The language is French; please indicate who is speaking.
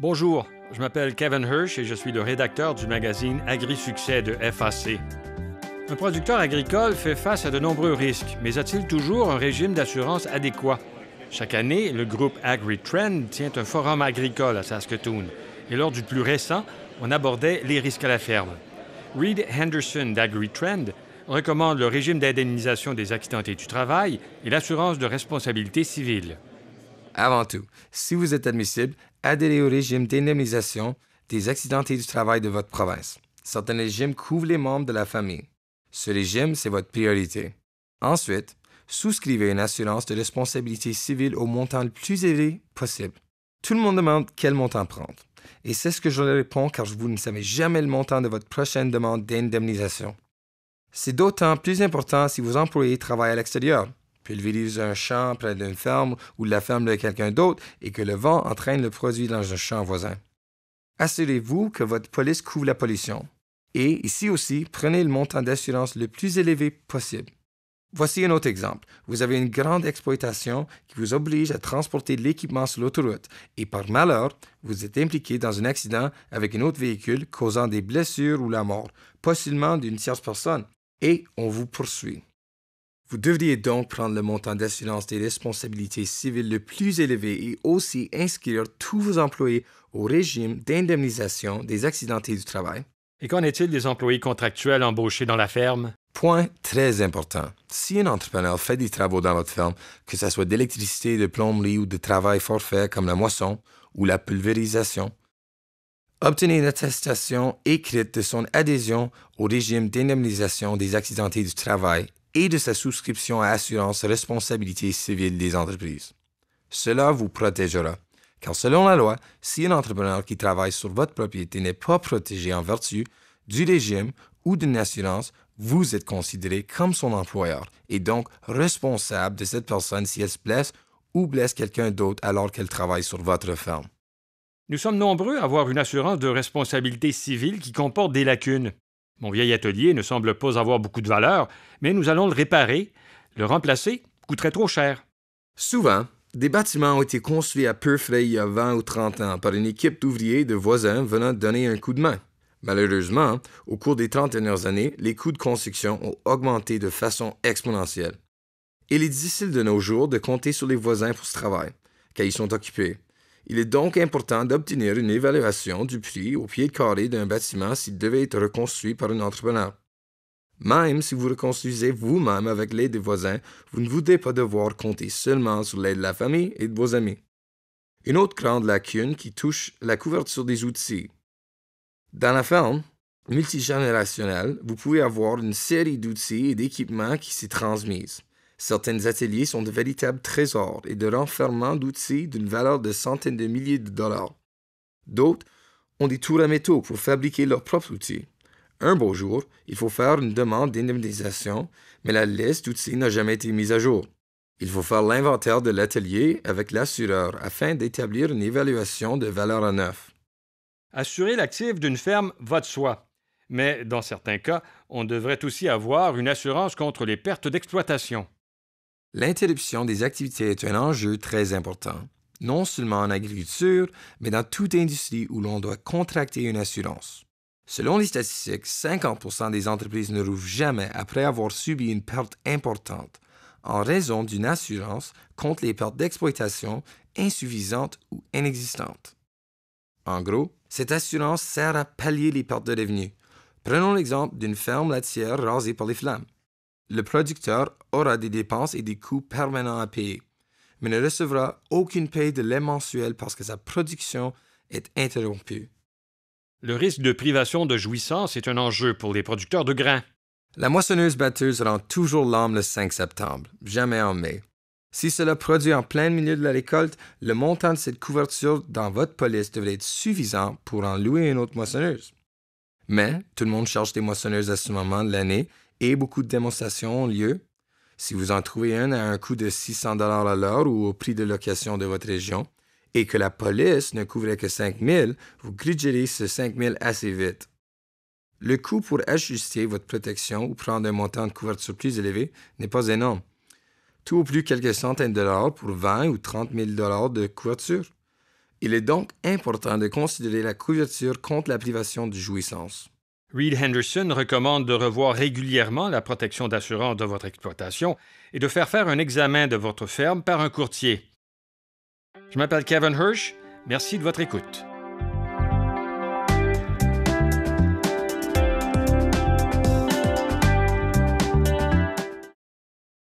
Speaker 1: Bonjour, je m'appelle Kevin Hirsch et je suis le rédacteur du magazine Agri-Succès de FAC. Un producteur agricole fait face à de nombreux risques, mais a-t-il toujours un régime d'assurance adéquat? Chaque année, le groupe AgriTrend tient un forum agricole à Saskatoon. Et lors du plus récent, on abordait les risques à la ferme. Reed Henderson d'AgriTrend recommande le régime d'indemnisation des accidentés du travail et l'assurance de responsabilité civile.
Speaker 2: Avant tout, si vous êtes admissible, adhérez au régime d'indemnisation des accidentés du travail de votre province. Certains régimes couvrent les membres de la famille. Ce régime, c'est votre priorité. Ensuite, souscrivez une assurance de responsabilité civile au montant le plus élevé possible. Tout le monde demande quel montant prendre. Et c'est ce que je leur réponds car vous ne savez jamais le montant de votre prochaine demande d'indemnisation. C'est d'autant plus important si vos employés travaillent à l'extérieur, pulvérisent un champ près d'une ferme ou de la ferme de quelqu'un d'autre et que le vent entraîne le produit dans un champ voisin. Assurez-vous que votre police couvre la pollution. Et ici aussi, prenez le montant d'assurance le plus élevé possible. Voici un autre exemple. Vous avez une grande exploitation qui vous oblige à transporter de l'équipement sur l'autoroute et par malheur, vous êtes impliqué dans un accident avec un autre véhicule causant des blessures ou la mort, possiblement d'une tierce personne, et on vous poursuit. Vous devriez donc prendre le montant d'assurance des responsabilités civiles le plus élevé et aussi inscrire tous vos employés au régime d'indemnisation des accidentés du travail.
Speaker 1: Et qu'en est-il des employés contractuels embauchés dans la ferme?
Speaker 2: Point très important. Si un entrepreneur fait des travaux dans votre ferme, que ce soit d'électricité, de plomberie ou de travail forfait comme la moisson ou la pulvérisation, obtenez une attestation écrite de son adhésion au régime d'indemnisation des accidentés du travail et de sa souscription à assurance responsabilité civile des entreprises. Cela vous protégera, car selon la loi, si un entrepreneur qui travaille sur votre propriété n'est pas protégé en vertu du régime ou d'une assurance, vous êtes considéré comme son employeur et donc responsable de cette personne si elle se blesse ou blesse quelqu'un d'autre alors qu'elle travaille sur votre ferme.
Speaker 1: Nous sommes nombreux à avoir une assurance de responsabilité civile qui comporte des lacunes. Mon vieil atelier ne semble pas avoir beaucoup de valeur, mais nous allons le réparer. Le remplacer coûterait trop cher.
Speaker 2: Souvent, des bâtiments ont été construits à peu frais il y a 20 ou 30 ans par une équipe d'ouvriers de voisins venant donner un coup de main. Malheureusement, au cours des 30 dernières années, les coûts de construction ont augmenté de façon exponentielle. Il est difficile de nos jours de compter sur les voisins pour ce travail, car ils sont occupés. Il est donc important d'obtenir une évaluation du prix au pied carré d'un bâtiment s'il devait être reconstruit par un entrepreneur. Même si vous reconstruisez vous-même avec l'aide des voisins, vous ne voudrez pas devoir compter seulement sur l'aide de la famille et de vos amis. Une autre grande lacune qui touche la couverture des outils. Dans la ferme multigénérationnelle, vous pouvez avoir une série d'outils et d'équipements qui s'y transmisent. Certains ateliers sont de véritables trésors et de renfermements d'outils d'une valeur de centaines de milliers de dollars. D'autres ont des tours à métaux pour fabriquer leurs propres outils. Un beau jour, il faut faire une demande d'indemnisation, mais la liste d'outils n'a jamais été mise à jour. Il faut faire l'inventaire de l'atelier avec l'assureur afin d'établir une évaluation de valeur à neuf.
Speaker 1: Assurer l'actif d'une ferme va de soi. Mais dans certains cas, on devrait aussi avoir une assurance contre les pertes d'exploitation.
Speaker 2: L'interruption des activités est un enjeu très important, non seulement en agriculture, mais dans toute industrie où l'on doit contracter une assurance. Selon les statistiques, 50% des entreprises ne rouvrent jamais après avoir subi une perte importante en raison d'une assurance contre les pertes d'exploitation insuffisantes ou inexistantes. En gros, cette assurance sert à pallier les pertes de revenus. Prenons l'exemple d'une ferme laitière rasée par les flammes. Le producteur aura des dépenses et des coûts permanents à payer, mais ne recevra aucune paie de lait mensuel parce que sa production est interrompue.
Speaker 1: Le risque de privation de jouissance est un enjeu pour les producteurs de grains.
Speaker 2: La moissonneuse-batteuse rend toujours l'âme le 5 septembre, jamais en mai. Si cela produit en plein milieu de la récolte, le montant de cette couverture dans votre police devrait être suffisant pour en louer une autre moissonneuse. Mais tout le monde cherche des moissonneuses à ce moment de l'année et beaucoup de démonstrations ont lieu. Si vous en trouvez une à un coût de 600 $ à l'heure ou au prix de location de votre région et que la police ne couvrait que 5 000, vous griggerez ce 5 000 assez vite. Le coût pour ajuster votre protection ou prendre un montant de couverture plus élevé n'est pas énorme. Tout au plus quelques centaines de dollars pour 20 ou 30 000 $ de couverture. Il est donc important de considérer la couverture contre la privation de jouissance.
Speaker 1: Reed Henderson recommande de revoir régulièrement la protection d'assurance de votre exploitation et de faire un examen de votre ferme par un courtier. Je m'appelle Kevin Hirsch. Merci de votre écoute.